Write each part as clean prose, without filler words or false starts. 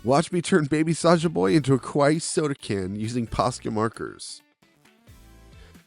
Watch me turn Baby Saja Boy into a kawaii soda can using Posca markers.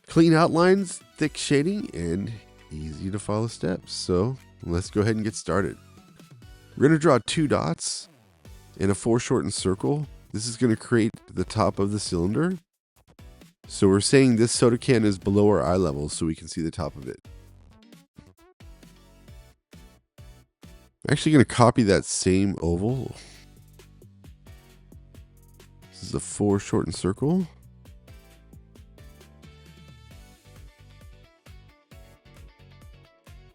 Clean outlines, thick shading, and easy to follow steps. So let's go ahead and get started. We're going to draw 2 dots in a foreshortened circle. This is going to create the top of the cylinder. So we're saying this soda can is below our eye level so we can see the top of it. I'm actually going to copy that same oval. This is a foreshortened circle.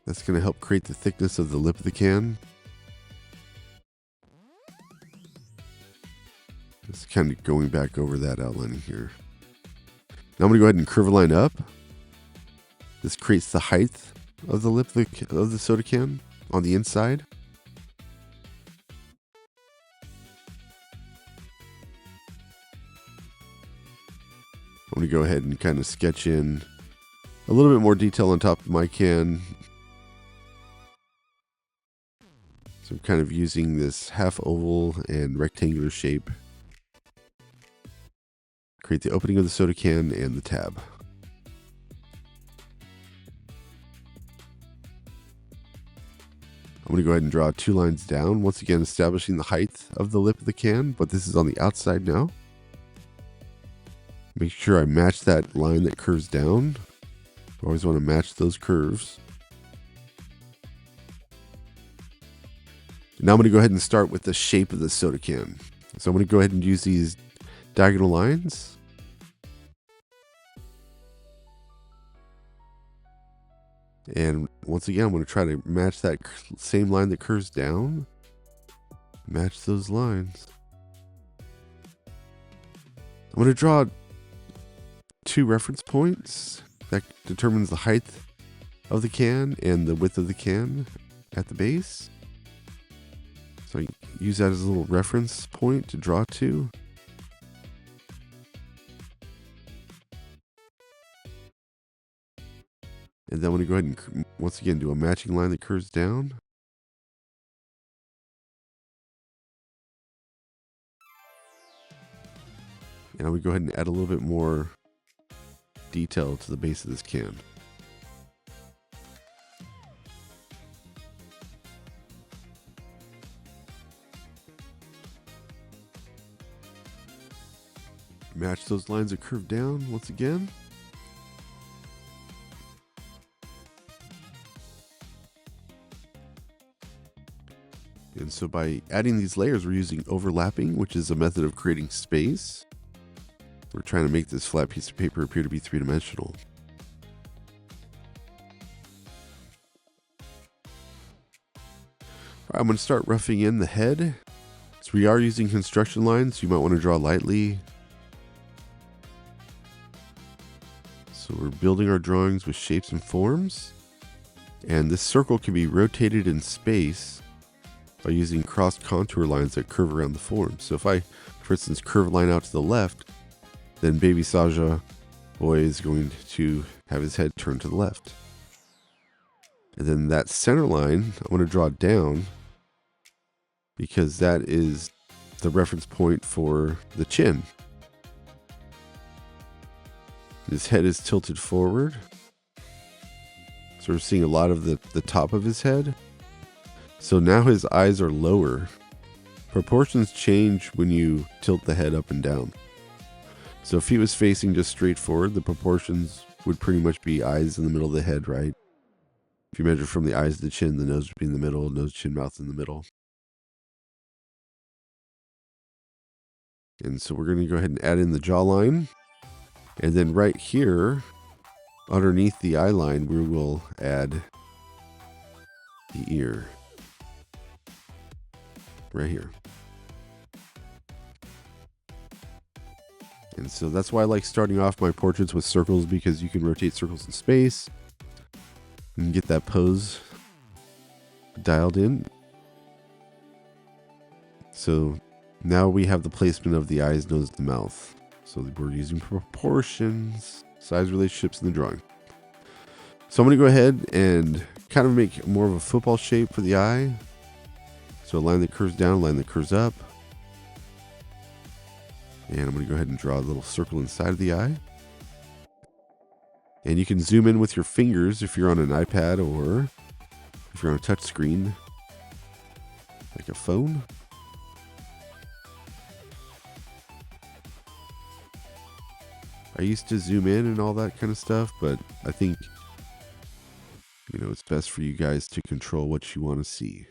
That's going to help create the thickness of the lip of the can. Just kind of going back over that outlining here. Now I'm going to go ahead and curve a line up. This creates the height of the lip of the soda can on the inside. I'm going to go ahead and kind of sketch in a little bit more detail on top of my can. So I'm kind of using this half oval and rectangular shape. Create the opening of the soda can and the tab. I'm going to go ahead and draw 2 lines down, once again establishing the height of the lip of the can, but this is on the outside now. Make sure I match that line that curves down. You always want to match those curves. Now I'm going to go ahead and start with the shape of the soda can. So I'm going to go ahead and use these diagonal lines. And once again, I'm going to try to match that same line that curves down. Match those lines. I'm going to draw 2 reference points that determines the height of the can and the width of the can at the base. So I use that as a little reference point to draw to. And then I'm going to go ahead and once again do a matching line that curves down. And I'm going to go ahead and add a little bit more detail to the base of this can. Match those lines that curve down once again. And so by adding these layers, we're using overlapping, which is a method of creating space. We're trying to make this flat piece of paper appear to be 3-dimensional. I'm going to start roughing in the head. So we are using construction lines. You might want to draw lightly. So we're building our drawings with shapes and forms. And this circle can be rotated in space by using cross contour lines that curve around the form. So if I, for instance, curve a line out to the left, then Baby Saja Boy is going to have his head turned to the left. And then that center line, I want to draw down because that is the reference point for the chin. His head is tilted forward. So we're seeing a lot of the top of his head. So now his eyes are lower. Proportions change when you tilt the head up and down. So if he was facing just straight forward, the proportions would pretty much be eyes in the middle of the head, right? If you measure from the eyes to the chin, the nose would be in the middle, nose, chin, mouth in the middle. And so we're going to go ahead and add in the jawline. And then right here, underneath the eye line, we will add the ear. Right here. And so that's why I like starting off my portraits with circles, because you can rotate circles in space and get that pose dialed in. So now we have the placement of the eyes, nose, and the mouth. So we're using proportions, size relationships in the drawing. So I'm going to go ahead and kind of make more of a football shape for the eye. So a line that curves down, a line that curves up. And I'm going to go ahead and draw a little circle inside of the eye. And you can zoom in with your fingers if you're on an iPad or if you're on a touch screen, like a phone. I used to zoom in and all that kind of stuff, but I think, it's best for you guys to control what you want to see.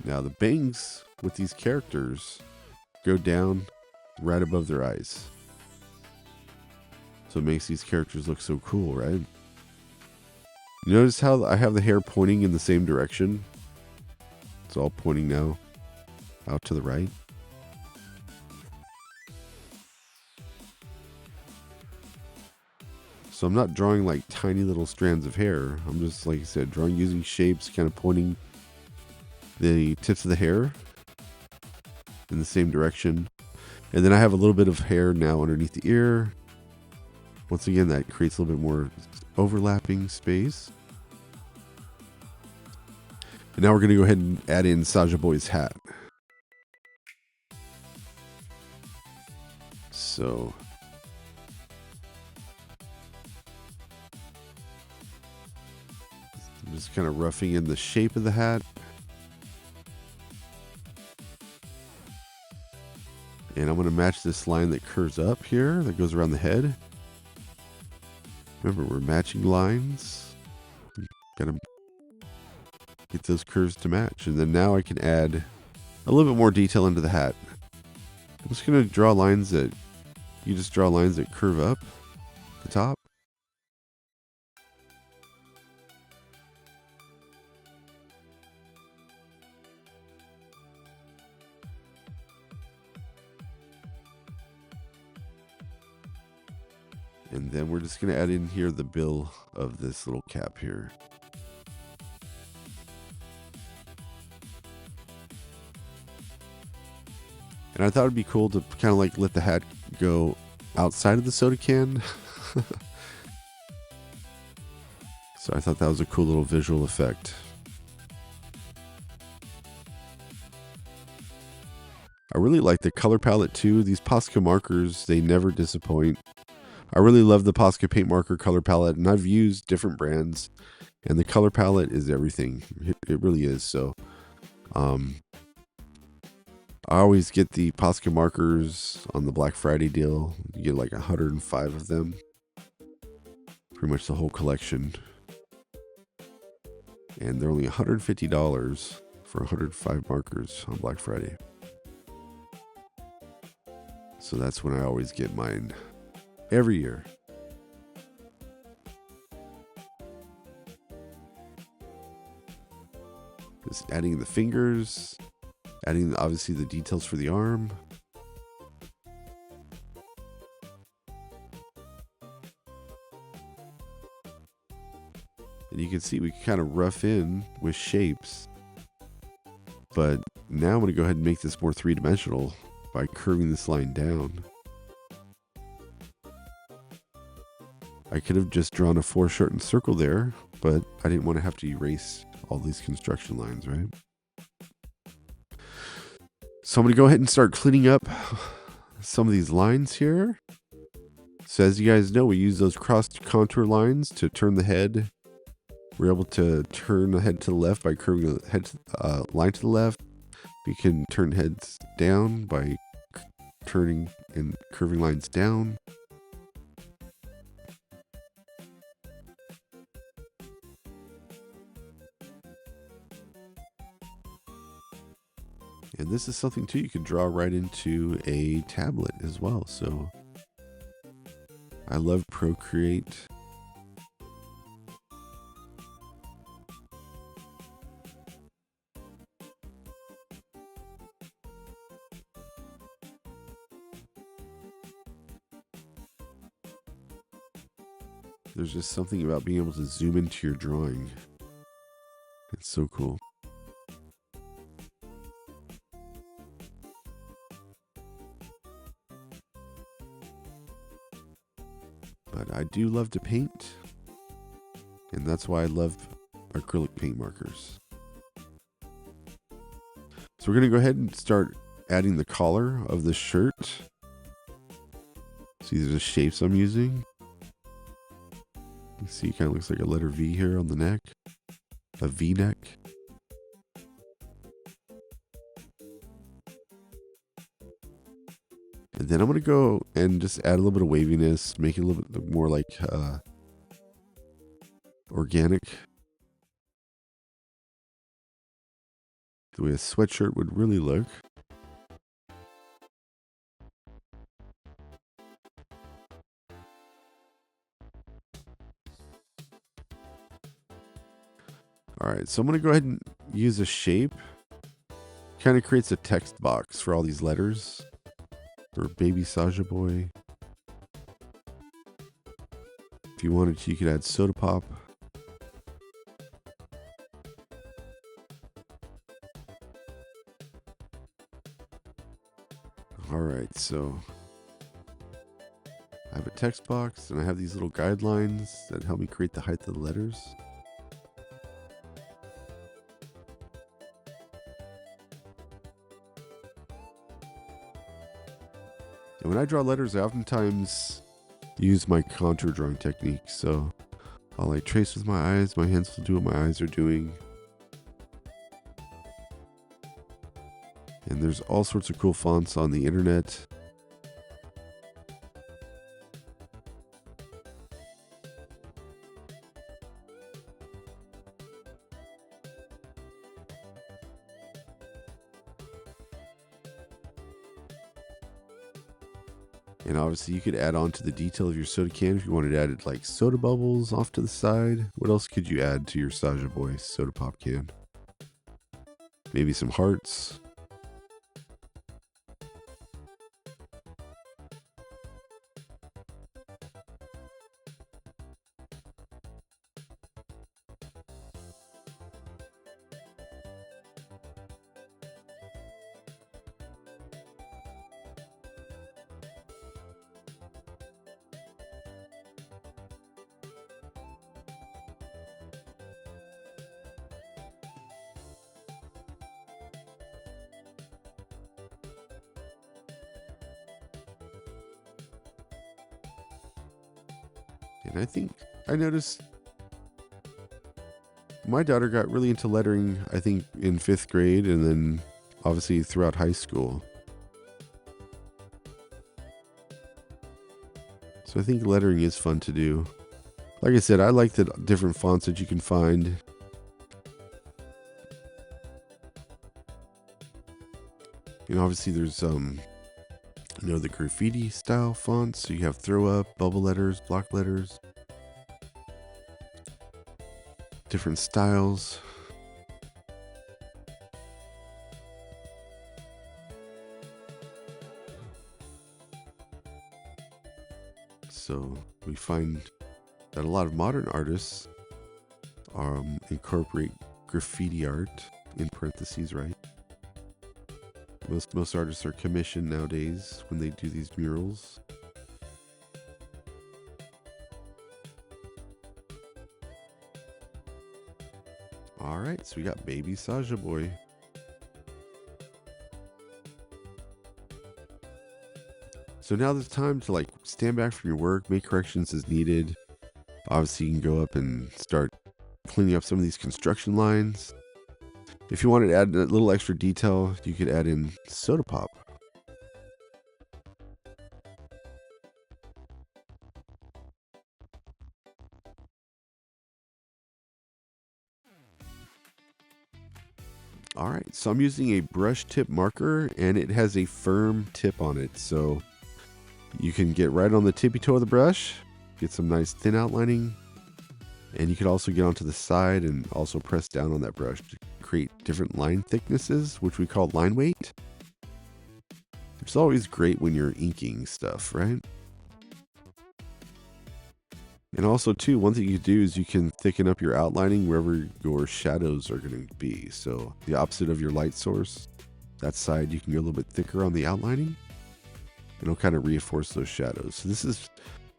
Now the bangs with these characters go down right above their eyes. So it makes these characters look so cool, right? You notice how I have the hair pointing in the same direction? It's all pointing now out to the right. So I'm not drawing like tiny little strands of hair. I'm just, like I said, drawing using shapes, kind of pointing the tips of the hair in the same direction. And then I have a little bit of hair now underneath the ear. Once again, that creates a little bit more overlapping space. And now we're going to go ahead and add in Saja Boy's hat. So I'm just kind of roughing in the shape of the hat. And I'm going to match this line that curves up here, that goes around the head. Remember, we're matching lines. Gotta get those curves to match. And then now I can add a little bit more detail into the hat. I'm just going to draw lines that, you just draw lines that curve up the top. And then we're just going to add in here the bill of this little cap here. And I thought it'd be cool to kind of like let the hat go outside of the soda can. So I thought that was a cool little visual effect. I really like the color palette too. These Posca markers, they never disappoint. I really love the Posca paint marker color palette, and I've used different brands, and the color palette is everything. It really is. So I always get the Posca markers on the Black Friday deal. You get like 105 of them. Pretty much the whole collection. And they're only $150 for 105 markers on Black Friday. So that's when I always get mine. Every year. Just adding the fingers, adding obviously the details for the arm. And you can see we can kind of rough in with shapes. But now I'm going to go ahead and make this more three-dimensional by curving this line down. I could have just drawn a foreshortened circle there, but I didn't want to have to erase all these construction lines, right? So I'm going to go ahead and start cleaning up some of these lines here. So as you guys know, we use those cross contour lines to turn the head. We're able to turn the head to the left by curving the head line to the left. We can turn heads down by turning and curving lines down. And this is something too you can draw right into a tablet as well. So I love Procreate. There's just something about being able to zoom into your drawing. It's so cool. But I do love to paint, and that's why I love acrylic paint markers. So we're going to go ahead and start adding the collar of the shirt. So these are the shapes I'm using. You see, it kind of looks like a letter V here on the neck. A V-neck. And then I'm going to go and just add a little bit of waviness, make it a little bit more like organic. The way a sweatshirt would really look. Alright, so I'm going to go ahead and use a shape. Kind of creates a text box for all these letters. For Baby Saja Boy. If you wanted to, you could add soda pop. Alright, so I have a text box and I have these little guidelines that help me create the height of the letters. And when I draw letters, I oftentimes use my contour drawing technique. So I'll like trace with my eyes, my hands will do what my eyes are doing. And there's all sorts of cool fonts on the internet. And obviously you could add on to the detail of your soda can if you wanted to add like soda bubbles off to the side. What else could you add to your Saja Boy soda pop can? Maybe some hearts. And I think I noticed my daughter got really into lettering, I think, in 5th grade and then obviously throughout high school. So I think lettering is fun to do. Like I said, I like the different fonts that you can find. You know, obviously there's the graffiti style fonts. So you have throw up, bubble letters, block letters. Different styles. So we find that a lot of modern artists incorporate graffiti art in parentheses, right? Most artists are commissioned nowadays when they do these murals. Alright, so we got Baby Saja Boy. So now it's time to like stand back from your work, make corrections as needed. Obviously you can go up and start cleaning up some of these construction lines. If you wanted to add a little extra detail, you could add in soda pop. Alright, so I'm using a brush tip marker and it has a firm tip on it. So you can get right on the tippy toe of the brush, get some nice thin outlining. And you could also get onto the side and also press down on that brush to create different line thicknesses, which we call line weight. It's always great when you're inking stuff, right? And also too, one thing you can do is you can thicken up your outlining wherever your shadows are going to be. So the opposite of your light source, that side you can get a little bit thicker on the outlining. And it'll kind of reinforce those shadows. So this is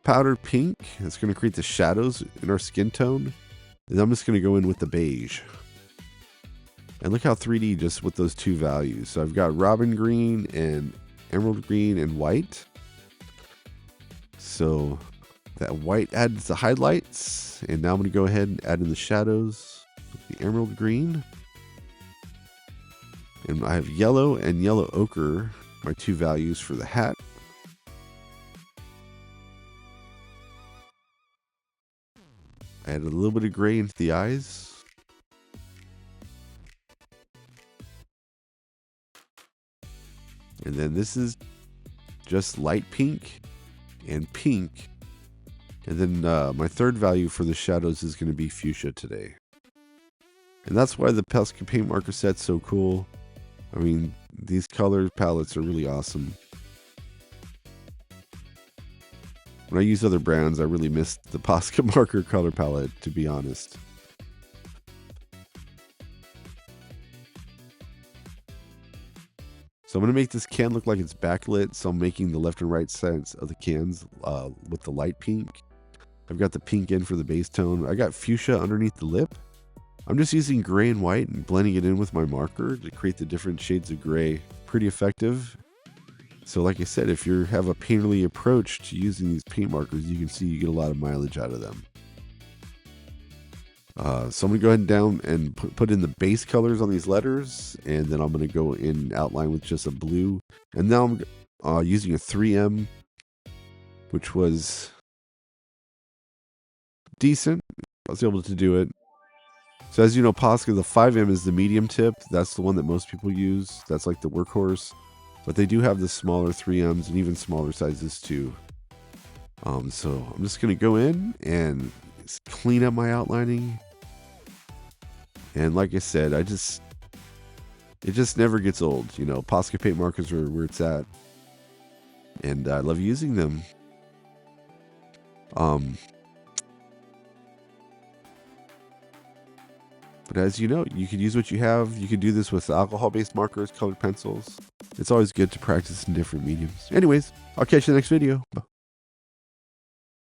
powdered pink. It's going to create the shadows in our skin tone. And I'm just going to go in with the beige. And look how 3D just with those two values. So I've got robin green and emerald green and white. So that white adds the highlights. And now I'm going to go ahead and add in the shadows with the emerald green. And I have yellow and yellow ochre, my two values for the hat. I added a little bit of gray into the eyes. And then this is just light pink and pink. And then my third value for the shadows is going to be fuchsia today. And that's why the Posca paint marker set's so cool. I mean, these color palettes are really awesome. When I use other brands, I really miss the Posca marker color palette, to be honest. So I'm going to make this can look like it's backlit. So I'm making the left and right sides of the cans with the light pink. I've got the pink in for the base tone. I got fuchsia underneath the lip. I'm just using gray and white and blending it in with my marker to create the different shades of gray. Pretty effective. So like I said, if you have a painterly approach to using these paint markers, you can see you get a lot of mileage out of them. So I'm going to go ahead and down and put in the base colors on these letters. And then I'm going to go in outline with just a blue. And now I'm using a 3M, which was decent. I was able to do it. So as you know, Posca, the 5M is the medium tip. That's the one that most people use. That's like the workhorse. But they do have the smaller 3Ms and even smaller sizes too. So I'm just going to go in and clean up my outlining. And like I said, it just never gets old. You know, Posca paint markers are where it's at. And I love using them. But as you know, you could use what you have. You could do this with alcohol-based markers, colored pencils. It's always good to practice in different mediums. Anyways, I'll catch you in the next video. Bye.